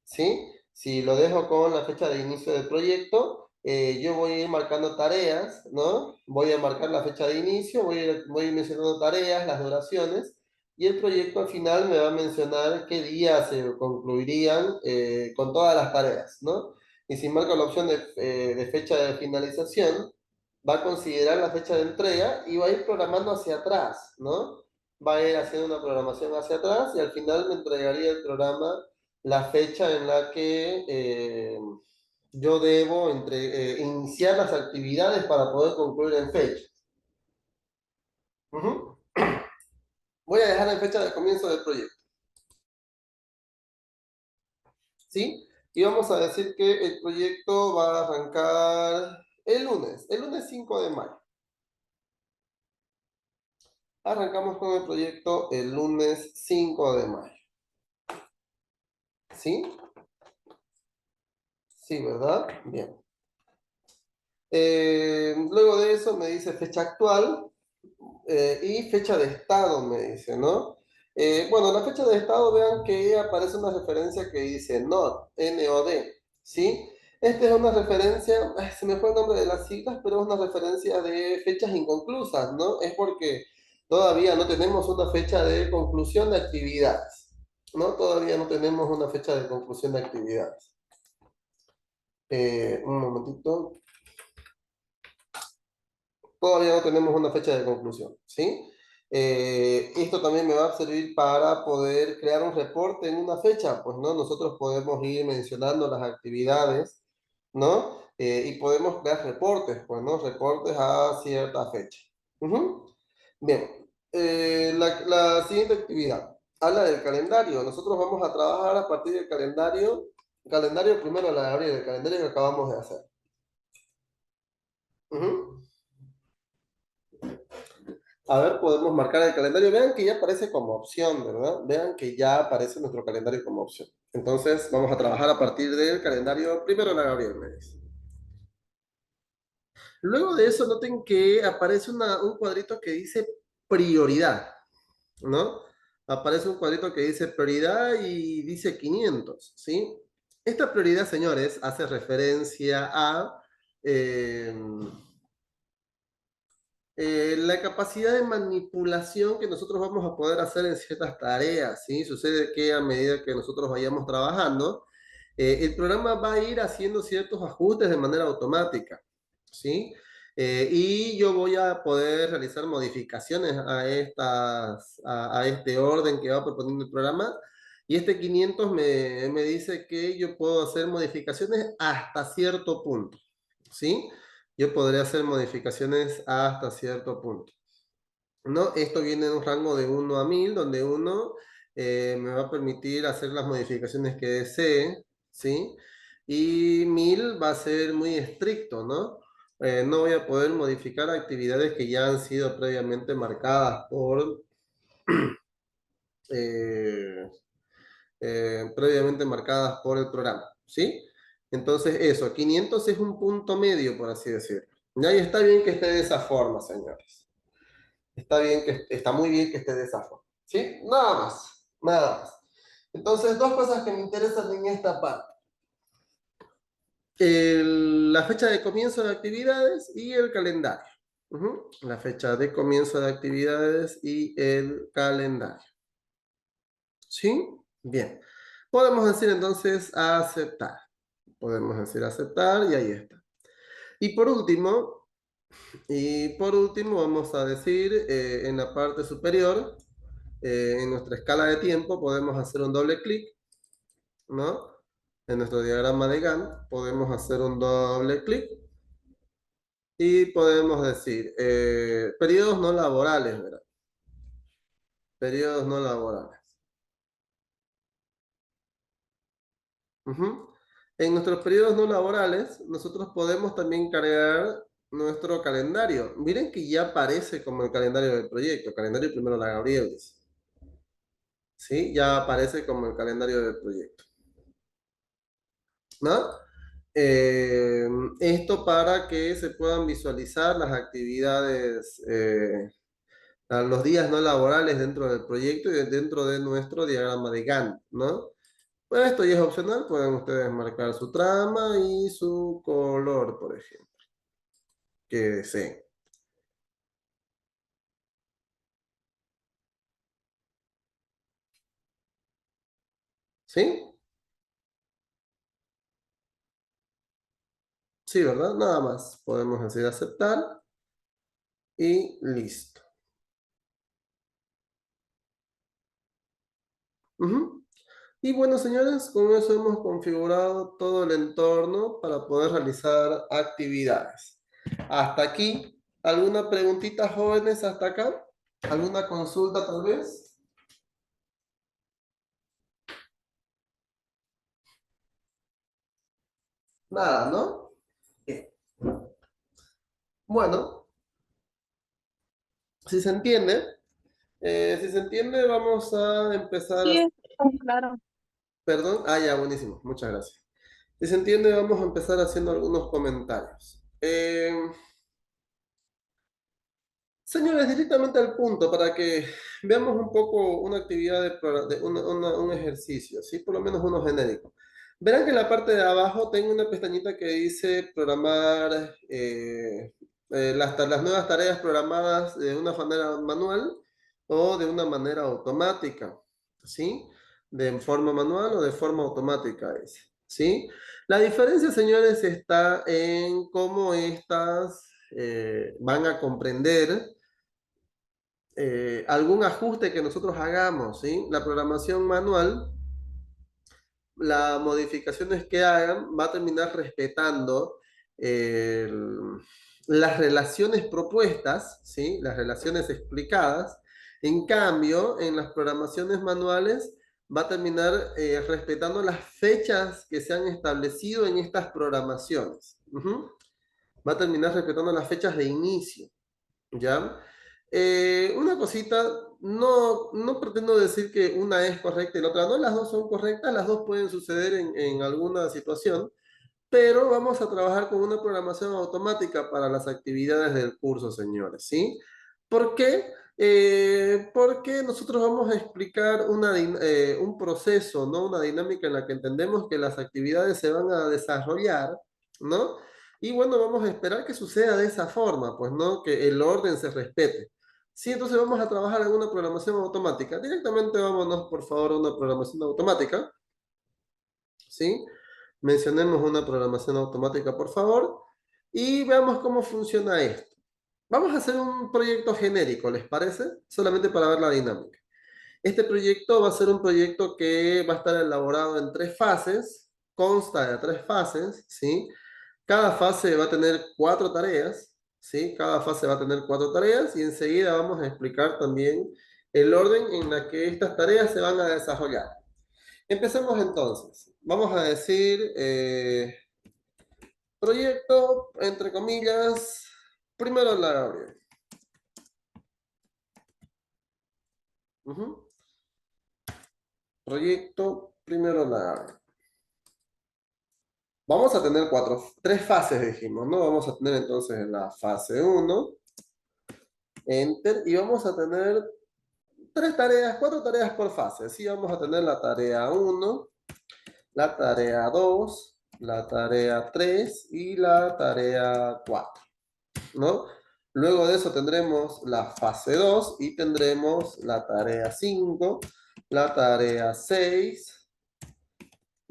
¿Sí? Si lo dejo con la fecha de inicio del proyecto, yo voy a ir marcando tareas, ¿no? Voy a marcar la fecha de inicio, voy a ir mencionando tareas, las duraciones, y el proyecto al final me va a mencionar qué días se concluirían con todas las tareas, ¿no? Y si marco la opción de fecha de finalización, va a considerar la fecha de entrega y va a ir programando hacia atrás, ¿no? Va a ir haciendo una programación hacia atrás y al final me entregaría el programa la fecha en la que yo debo iniciar las actividades para poder concluir en fecha. Ujú. Voy a dejar en fecha de comienzo del proyecto, ¿sí? Y vamos a decir que el proyecto va a arrancar el lunes 5 de mayo. Arrancamos con el proyecto el lunes 5 de mayo. ¿Sí? Sí, ¿verdad? Bien. Luego de eso me dice fecha actual y fecha de estado, me dice, ¿no? Bueno, la fecha de estado, vean que aparece una referencia que dice NOD, N-O-D, ¿sí? Esta es una referencia, se me fue el nombre de las siglas, pero es una referencia de fechas inconclusas, ¿no? Es porque todavía no tenemos una fecha de conclusión de actividades, ¿no? Todavía no tenemos una fecha de conclusión de actividades. Un momentito. todavía no tenemos una fecha de conclusión, ¿sí? Esto también me va a servir para poder crear un reporte en una fecha, pues, ¿no? Nosotros podemos ir mencionando las actividades, ¿no? Y podemos crear reportes, pues, ¿no? Reportes a cierta fecha. Ujú. Bien, la siguiente actividad habla del calendario. Nosotros vamos a trabajar a partir del calendario primero la de abril, el calendario que acabamos de hacer. Ujú. A ver, podemos marcar el calendario. Vean que ya aparece como opción, ¿verdad? Vean que ya aparece nuestro calendario como opción. Entonces, vamos a trabajar a partir del calendario primero la Gabriel me dice. Luego de eso, noten que aparece un cuadrito que dice prioridad, ¿no? Aparece un cuadrito que dice prioridad y dice 500, ¿sí? Esta prioridad, señores, hace referencia a eh, la capacidad de manipulación que nosotros vamos a poder hacer en ciertas tareas, ¿sí? Sucede que a medida que nosotros vayamos trabajando, el programa va a ir haciendo ciertos ajustes de manera automática, ¿sí? Y yo voy a poder realizar modificaciones a este orden que va proponiendo el programa. Y este 500 me dice que yo puedo hacer modificaciones hasta cierto punto, ¿sí? Yo podré hacer modificaciones hasta cierto punto, ¿no? Esto viene en un rango de 1 a 1000, donde uno me va a permitir hacer las modificaciones que desee, ¿sí? Y 1000 va a ser muy estricto, ¿no? No voy a poder modificar actividades que ya han sido previamente marcadas eh, previamente marcadas por el programa, ¿sí? Entonces eso, 500 es un punto medio, por así decirlo. Ya, y está bien que esté de esa forma, señores. Está muy bien que esté de esa forma. ¿Sí? Nada más, nada más. Entonces, dos cosas que me interesan en esta parte. La fecha de comienzo de actividades y el calendario. Ujú. La fecha de comienzo de actividades y el calendario. ¿Sí? Bien. Podemos decir entonces aceptar. Podemos decir aceptar y ahí está. Y por último, vamos a decir en la parte superior, en nuestra escala de tiempo, podemos hacer un doble clic, ¿no? En nuestro diagrama de Gantt, podemos hacer un doble clic y podemos decir periodos no laborales, ¿verdad? Periodos no laborales. Ujú. En nuestros periodos no laborales, nosotros podemos también cargar nuestro calendario. Miren que ya aparece como el calendario del proyecto, calendario primero la Gabriel dice. ¿Sí? Ya aparece como el calendario del proyecto, ¿no? Esto para que se puedan visualizar las actividades, los días no laborales dentro del proyecto y dentro de nuestro diagrama de Gantt, ¿no? Pues esto ya es opcional, pueden ustedes marcar su trama y su color, por ejemplo, que deseen. ¿Sí? Sí, ¿verdad? Nada más. Podemos decir aceptar y listo. Ujú. Y bueno, señores, con eso hemos configurado todo el entorno para poder realizar actividades. Hasta aquí. ¿Alguna preguntita, jóvenes, hasta acá? ¿Alguna consulta, tal vez? Nada, ¿no? Bien. Bueno, si se entiende, vamos a empezar Sí, a... claro. Perdón. Ah, ya, buenísimo. Muchas gracias. Si se entiende, vamos a empezar haciendo algunos comentarios. Señores, directamente al punto para que veamos un poco una actividad un ejercicio, ¿sí? Por lo menos uno genérico. Verán que en la parte de abajo tengo una pestañita que dice programar las nuevas tareas programadas de una manera manual o de una manera automática, ¿sí? De forma manual o de forma automática, dice, ¿sí? La diferencia, señores, está en cómo estas van a comprender algún ajuste que nosotros hagamos, ¿sí? La programación manual, las modificaciones que hagan, va a terminar respetando las relaciones propuestas, ¿sí? Las relaciones explicadas. En cambio, en las programaciones manuales, va a terminar respetando las fechas que se han establecido en estas programaciones. Ujú. Va a terminar respetando las fechas de inicio. ¿Ya? Una cosita, no pretendo decir que una es correcta y la otra no, las dos son correctas, las dos pueden suceder en alguna situación, pero vamos a trabajar con una programación automática para las actividades del curso, señores, ¿sí? ¿Por qué? Porque nosotros vamos a explicar un proceso, ¿no? Una dinámica en la que entendemos que las actividades se van a desarrollar, ¿no? Y bueno, vamos a esperar que suceda de esa forma, pues, ¿no? Que el orden se respete. Sí, entonces vamos a trabajar en una programación automática. Directamente vámonos, por favor, a una programación automática, ¿sí? Mencionemos una programación automática, por favor, y veamos cómo funciona esto. Vamos a hacer un proyecto genérico, ¿les parece? Solamente para ver la dinámica. Este proyecto va a ser un proyecto que va a estar elaborado en 3 fases, consta de 3 fases, ¿sí? Cada fase va a tener 4 tareas, ¿sí? Cada fase va a tener 4 tareas y enseguida vamos a explicar también el orden en la que estas tareas se van a desarrollar. Empecemos entonces. Vamos a decir proyecto, entre comillas, primero la Gabriel. Ujú. Proyecto, primero la Gabriel. Vamos a tener 3 fases, dijimos, ¿no? Vamos a tener entonces la fase 1, enter, y vamos a tener 3 tareas, 4 tareas por fase. Sí, vamos a tener la tarea 1, la tarea 2, la tarea 3 y la tarea 4, ¿no? Luego de eso tendremos la fase 2 y tendremos la tarea 5, la tarea 6,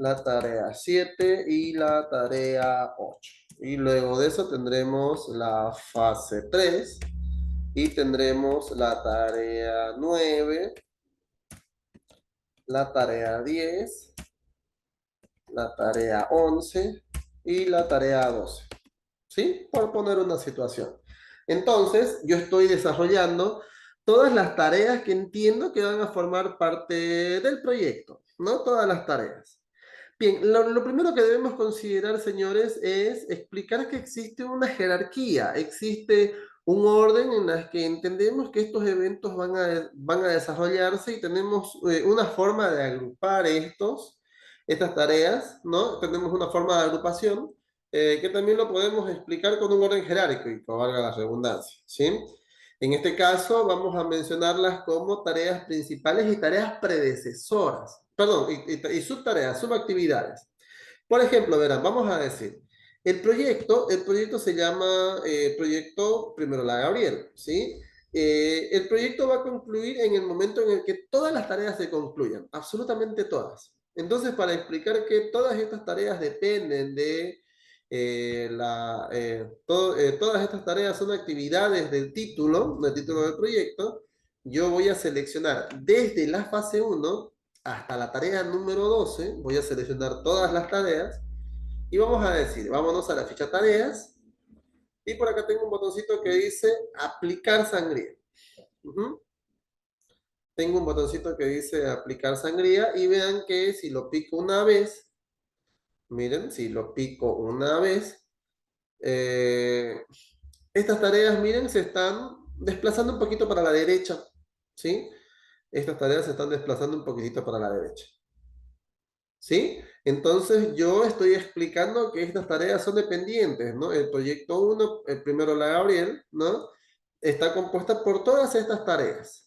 la tarea 7 y la tarea 8. Y luego de eso tendremos la fase 3 y tendremos la tarea 9, la tarea 10, la tarea 11 y la tarea 12. ¿Sí? Por poner una situación. Entonces, yo estoy desarrollando todas las tareas que entiendo que van a formar parte del proyecto, ¿no? Todas las tareas. Bien, lo primero que debemos considerar, señores, es explicar que existe una jerarquía, existe un orden en el que entendemos que estos eventos van a desarrollarse y tenemos una forma de agrupar estas tareas, ¿no? Tenemos una forma de agrupación que también lo podemos explicar con un orden jerárquico, valga la redundancia, ¿sí? En este caso, vamos a mencionarlas como tareas principales y tareas predecesoras, perdón, y subtareas, subactividades. Por ejemplo, verán, vamos a decir, el proyecto se llama Proyecto Primero la Gabriel, ¿sí? El proyecto va a concluir en el momento en el que todas las tareas se concluyan, absolutamente todas. Entonces, para explicar que todas estas tareas dependen de todas estas tareas son actividades del título del proyecto, yo voy a seleccionar desde la fase 1 hasta la tarea número 12, voy a seleccionar todas las tareas y vamos a decir, vámonos a la ficha tareas y por acá tengo un botoncito que dice aplicar sangría. Ujú. Tengo un botoncito que dice aplicar sangría y vean que si lo pico una vez, miren, si lo pico una vez, eh, estas tareas, miren, se están desplazando un poquito para la derecha, ¿sí? Estas tareas se están desplazando un poquitito para la derecha, ¿sí? Entonces yo estoy explicando que estas tareas son dependientes, ¿no? El proyecto 1, el primero la Gabriel, ¿no? Está compuesta por todas estas tareas.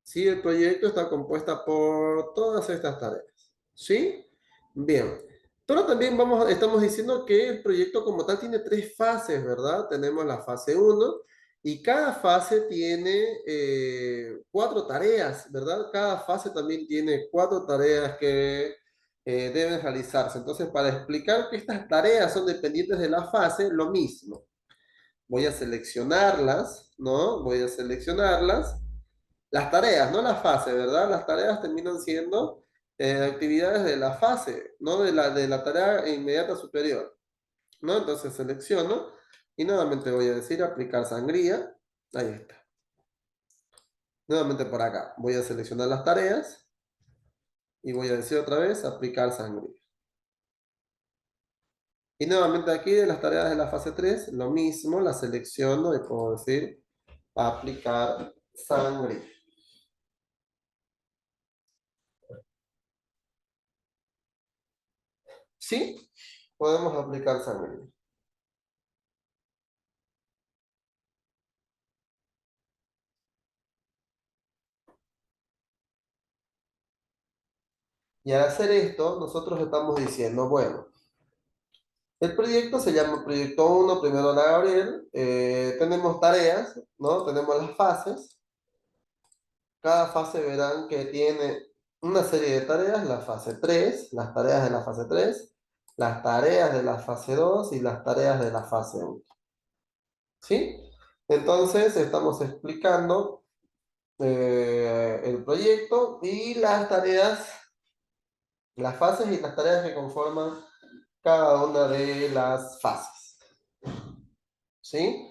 Sí, el proyecto está compuesta por todas estas tareas. ¿Sí? Bien. Pero también estamos diciendo que el proyecto como tal tiene 3 fases, ¿verdad? Tenemos la fase 1 y cada fase tiene 4 tareas, ¿verdad? Cada fase también tiene 4 tareas que deben realizarse. Entonces, para explicar que estas tareas son dependientes de la fase, lo mismo. Voy a seleccionarlas, ¿no? Voy a seleccionarlas. Las tareas, no la fase, ¿verdad? Las tareas terminan siendo actividades de la fase, no de la tarea inmediata superior, ¿no? Entonces selecciono y nuevamente voy a decir aplicar sangría. Ahí está. Nuevamente por acá. Voy a seleccionar las tareas y voy a decir otra vez aplicar sangría. Y nuevamente aquí de las tareas de la fase 3 lo mismo, la selecciono y puedo decir aplicar sangría. ¿Sí? Podemos aplicar sangría. Y al hacer esto, nosotros estamos diciendo, bueno, el proyecto se llama Proyecto 1, primero la Gabriel, tenemos tareas, ¿no? Tenemos las fases. Cada fase verán que tiene una serie de tareas, la fase 3, las tareas de la fase 3, las tareas de la fase 2 y las tareas de la fase 1. ¿Sí? Entonces estamos explicando el proyecto y las tareas, las fases y las tareas que conforman cada una de las fases. ¿Sí?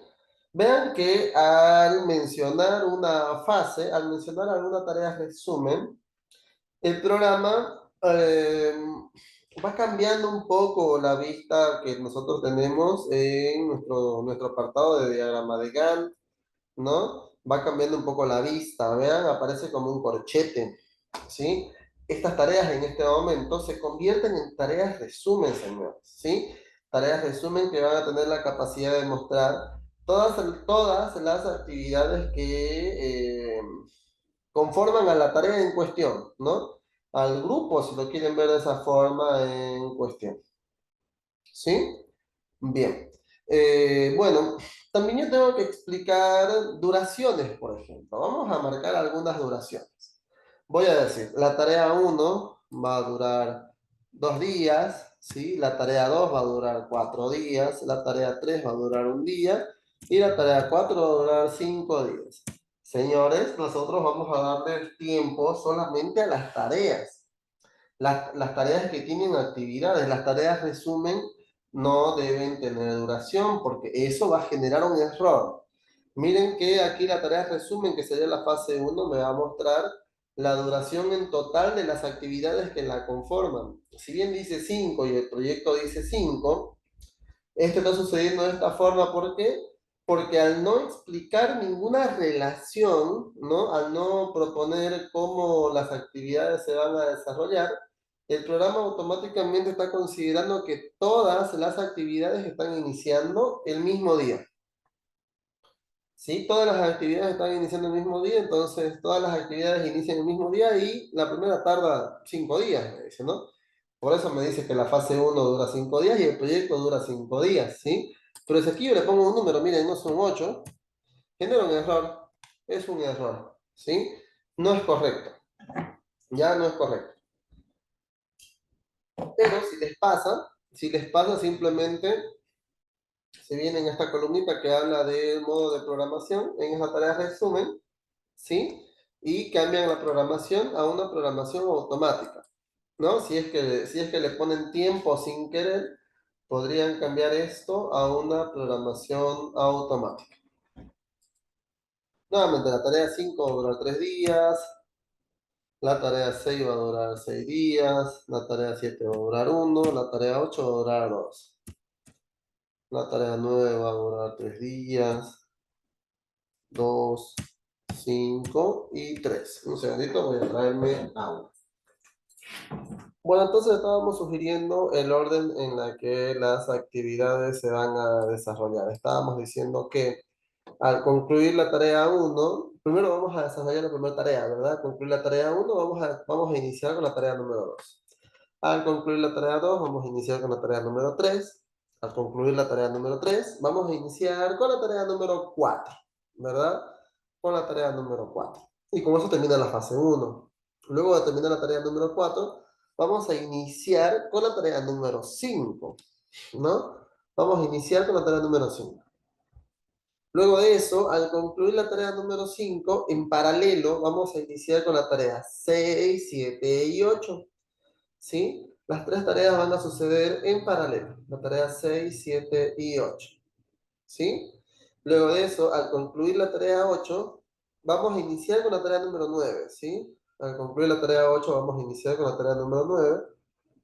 Vean que al mencionar una fase, al mencionar alguna tarea resumen, el programa va cambiando un poco la vista que nosotros tenemos en nuestro apartado de diagrama de Gantt, ¿no? Va cambiando un poco la vista, vean, aparece como un corchete, ¿sí? Estas tareas en este momento se convierten en tareas resumen, señores, ¿sí? Tareas resumen que van a tener la capacidad de mostrar todas las actividades que conforman a la tarea en cuestión, ¿no? Al grupo, si lo quieren ver de esa forma, en cuestión, ¿sí? Bien. Bueno, también yo tengo que explicar duraciones, por ejemplo. Vamos a marcar algunas duraciones. Voy a decir, la tarea 1 va a durar 2 días, ¿sí? La tarea 2 va a durar 4 días, la tarea 3 va a durar un día y la tarea 4 va a durar 5 días. Señores, nosotros vamos a darle tiempo solamente a las tareas. Las tareas que tienen actividades, las tareas resumen, no deben tener duración porque eso va a generar un error. Miren que aquí la tarea resumen, que sería la fase 1, me va a mostrar la duración en total de las actividades que la conforman. Si bien dice 5 y el proyecto dice 5, esto está sucediendo de esta forma, ¿por qué? Porque al no explicar ninguna relación, ¿no? Al no proponer cómo las actividades se van a desarrollar, el programa automáticamente está considerando que todas las actividades están iniciando el mismo día. ¿Sí? Todas las actividades están iniciando el mismo día, entonces todas las actividades inician el mismo día y la primera tarda 5 días, me dice, ¿no? Por eso me dice que la fase 1 dura 5 días y el proyecto dura 5 días, ¿sí? Pero si aquí yo le pongo un número, miren, no son 8, genera un error, es un error, ¿sí? No es correcto, ya no es correcto. Pero si les pasa simplemente se viene en esta columnita que habla del modo de programación, en esa tarea resumen, ¿sí? Y cambian la programación a una programación automática, ¿no? Si es que le ponen tiempo sin querer, podrían cambiar esto a una programación automática. Nuevamente, la tarea 5 va a durar 3 días, la tarea 6 va a durar 6 días, la tarea 7 va a durar 1, la tarea 8 va a durar 2, la tarea 9 va a durar 3 días, 2, 5 y 3. Un segundito, voy a traerme agua. Bueno, entonces estábamos sugiriendo el orden en la que las actividades se van a desarrollar. Estábamos diciendo que al concluir la tarea 1, primero vamos a desarrollar la primera tarea, ¿verdad? Al concluir la tarea 1, vamos a iniciar con la tarea número 2. Al concluir la tarea 2, vamos a iniciar con la tarea número 3. Al concluir la tarea número 3, vamos a iniciar con la tarea número 4, ¿verdad? Con la tarea número 4. Y con eso termina la fase 1. Luego de terminar la tarea número 4, vamos a iniciar con la tarea número 5, ¿no? Vamos a iniciar con la tarea número 5. Luego de eso, al concluir la tarea número 5, en paralelo vamos a iniciar con la tarea 6, 7 y 8, ¿sí? Las tres tareas van a suceder en paralelo, la tarea 6, 7 y 8, ¿sí? Luego de eso, al concluir la tarea 8, vamos a iniciar con la tarea número 9, ¿sí? Al concluir la tarea 8, vamos a iniciar con la tarea número 9,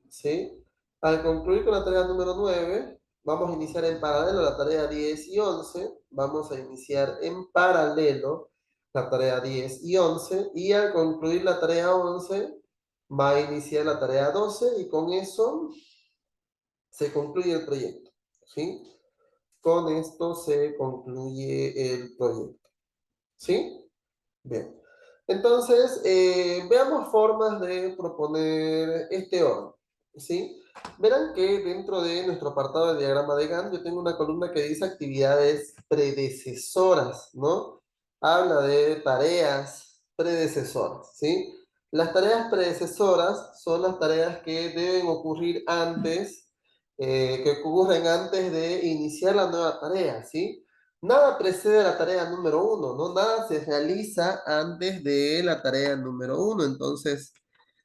¿sí? Al concluir con la tarea número 9, vamos a iniciar en paralelo la tarea 10 y 11. Vamos a iniciar en paralelo la tarea 10 y 11. Y al concluir la tarea 11, va a iniciar la tarea 12 y con eso se concluye el proyecto, ¿sí? Con esto se concluye el proyecto, ¿sí? Bien. Entonces, veamos formas de proponer este orden, ¿sí? Verán que dentro de nuestro apartado de diagrama de Gantt, yo tengo una columna que dice actividades predecesoras, ¿no? Habla de tareas predecesoras, ¿sí? Las tareas predecesoras son las tareas que deben ocurrir antes, que ocurren antes de iniciar la nueva tarea, ¿sí? Nada precede a la tarea número uno, ¿no? Nada se realiza antes de la tarea número uno. Entonces,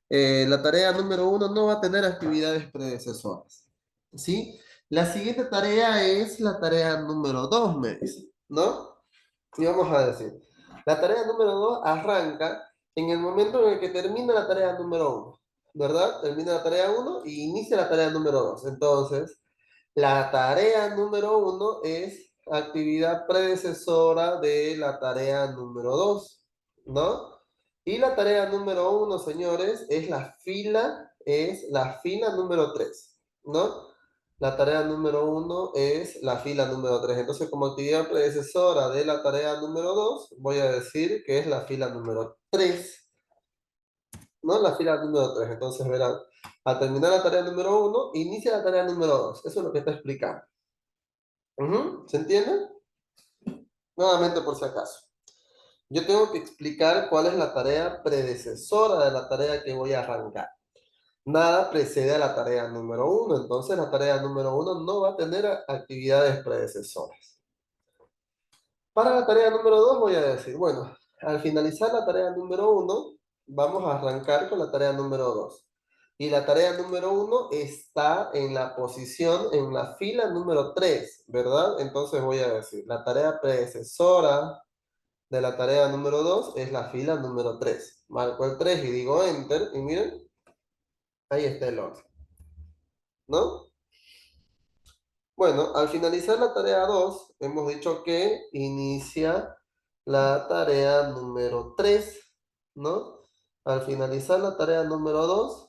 la tarea número uno no va a tener actividades predecesoras, ¿sí? La siguiente tarea es la tarea número dos, me dice, ¿no? Y vamos a decir, la tarea número dos arranca en el momento en el que termina la tarea número uno, ¿verdad? Termina la tarea uno y inicia la tarea número dos. Entonces, la tarea número uno es actividad predecesora de la tarea número dos, ¿no? Y la tarea número uno, señores, es la fila número tres, ¿no? La tarea número uno es la fila número tres. Entonces, como actividad predecesora de la tarea número dos, voy a decir que es la fila número tres, ¿no? La fila número tres. Entonces, verán, al terminar la tarea número uno, inicia la tarea número dos. Eso es lo que está explicando. ¿Se entiende? Nuevamente por si acaso. Yo tengo que explicar cuál es la tarea predecesora de la tarea que voy a arrancar. Nada precede a la tarea número uno, entonces la tarea número uno no va a tener actividades predecesoras. Para la tarea número dos voy a decir, bueno, al finalizar la tarea número uno, vamos a arrancar con la tarea número dos. Y la tarea número uno está en la posición, en la fila número 3, ¿verdad? Entonces voy a decir, la tarea predecesora de la tarea número 2 es la fila número 3. Marco el 3 y digo Enter, y miren, ahí está el orden, ¿no? Bueno, al finalizar la tarea 2, hemos dicho que inicia la tarea número 3, ¿no? Al finalizar la tarea número 2,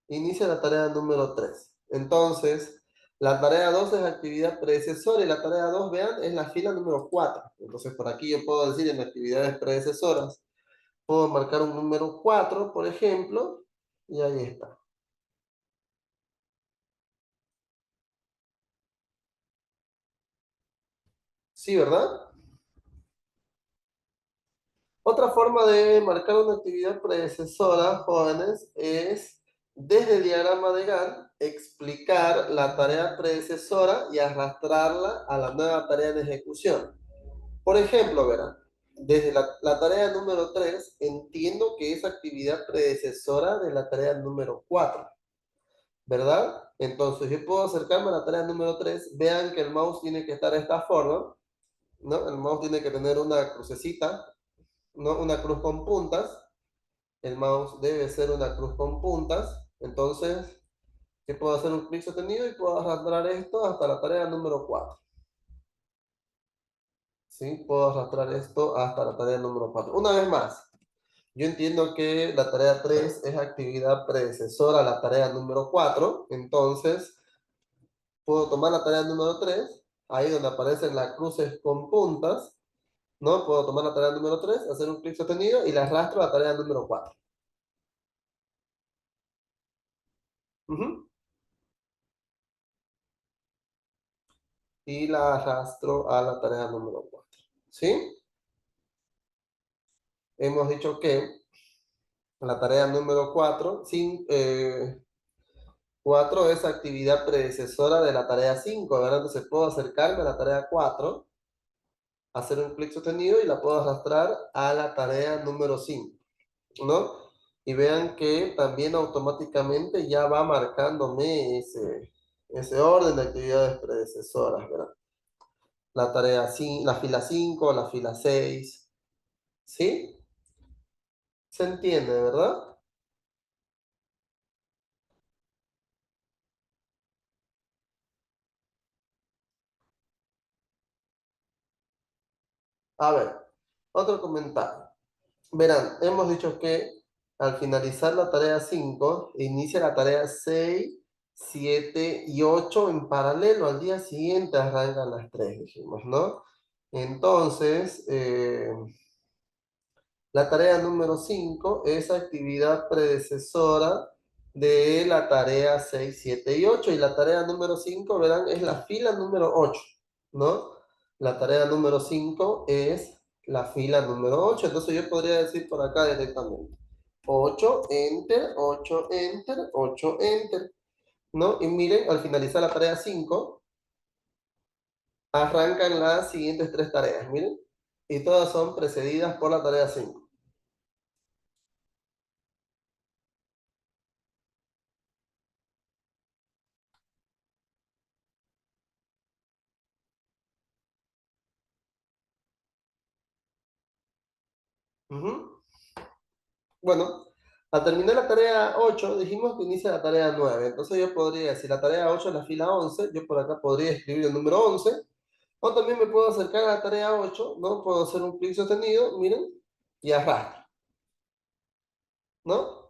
inicia la tarea número 3. Entonces, la tarea 2 es actividad predecesora y la tarea 2, vean, es la fila número 4. Entonces, por aquí yo puedo decir en actividades predecesoras, puedo marcar un número 4, por ejemplo, y ahí está. ¿Sí, verdad? Otra forma de marcar una actividad predecesora, jóvenes, es desde el diagrama de Gantt explicar la tarea predecesora y arrastrarla a la nueva tarea de ejecución. Por ejemplo, verán, desde la tarea número 3 entiendo que es actividad predecesora de la tarea número 4, ¿verdad? Entonces yo puedo acercarme a la tarea número 3. Vean que el mouse tiene que estar de esta forma, ¿no? El mouse tiene que tener una crucecita, ¿no? Una cruz con puntas. El mouse debe ser una cruz con puntas. Entonces, ¿qué puedo hacer? Un clic sostenido y puedo arrastrar esto hasta la tarea número 4. ¿Sí? Puedo arrastrar esto hasta la tarea número 4. Una vez más, yo entiendo que la tarea 3 es actividad predecesora a la tarea número 4. Entonces, puedo tomar la tarea número 3, ahí donde aparecen las cruces con puntas, ¿no? Puedo tomar la tarea número 3, hacer un clic sostenido y la arrastro a la tarea número 4. Ujú. Y la arrastro a la tarea número 4. ¿Sí? Hemos dicho que La tarea número 4, 4 es actividad predecesora de la tarea 5, ¿verdad? Entonces puedo acercarme a la tarea 4, hacer un clic sostenido y la puedo arrastrar a la tarea número 5, ¿no? Y vean que también automáticamente ya va marcándome ese orden de actividades predecesoras, ¿verdad? La tarea, la fila 5, la fila 6, ¿sí? ¿Se entiende, verdad? A ver, otro comentario. Verán, hemos dicho que al finalizar la tarea 5 inicia la tarea 6, 7 y 8 en paralelo. Al día siguiente arrancan las 3, dijimos, ¿no? Entonces, la tarea número 5 es actividad predecesora de la tarea 6, 7 y 8. Y la tarea número 5, verán, es la fila número 8, ¿no? La tarea número 5 es la fila número 8. Entonces yo podría decir por acá directamente 8, enter, 8, enter, 8, enter, ¿no? Y miren, al finalizar la tarea 5, arrancan las siguientes tres tareas, miren. Y todas son precedidas por la tarea 5. Ujú. Bueno, al terminar la tarea 8 dijimos que inicia la tarea 9. Entonces yo podría, si la tarea 8 es la fila 11, yo por acá podría escribir el número 11. O también me puedo acercar a la tarea 8, ¿no? Puedo hacer un clic sostenido, miren, y arrastro, ¿no?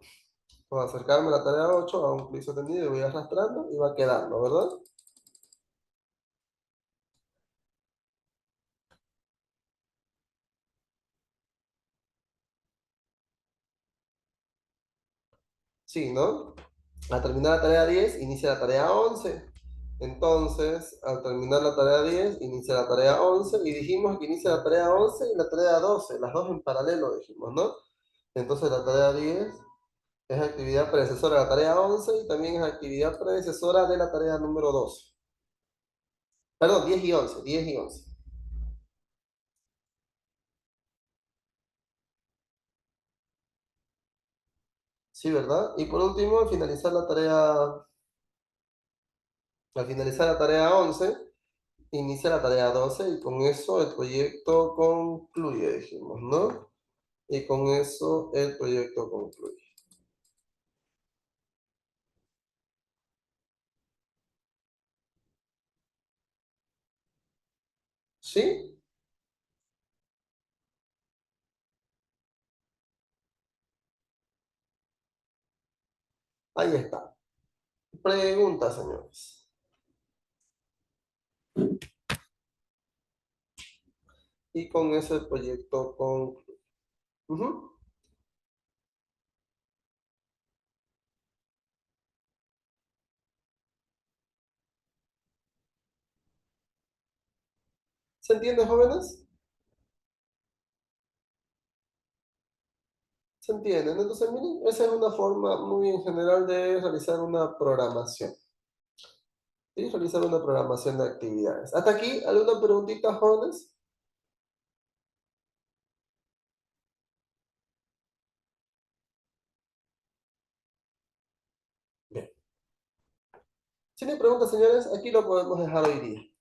Puedo acercarme a la tarea 8, a un clic sostenido y voy arrastrando y va quedando, ¿verdad? Sí, ¿no? Al terminar la tarea 10, inicia la tarea 11. Entonces, al terminar la tarea 10, inicia la tarea 11 y dijimos que inicia la tarea 11 y la tarea 12, las dos en paralelo dijimos, ¿no? Entonces la tarea 10 es actividad predecesora de la tarea 11 y también es actividad predecesora de la tarea número 12. Perdón, 10 y 11, 10 y 11. Sí, ¿verdad? Y por último, al finalizar la tarea 11, inicia la tarea 12 y con eso el proyecto concluye, dijimos, ¿no? Y con eso el proyecto concluye. ¿Sí? Ahí está. Pregunta, señores. Y con eso el proyecto concluye. Ujú. ¿Se entiende, jóvenes? ¿Se entienden? Entonces, miren, esa es una forma muy en general de realizar una programación. ¿Sí? Realizar una programación de actividades. ¿Hasta aquí alguna preguntita, jóvenes? Bien. Si no hay preguntas, señores, aquí lo podemos dejar hoy día.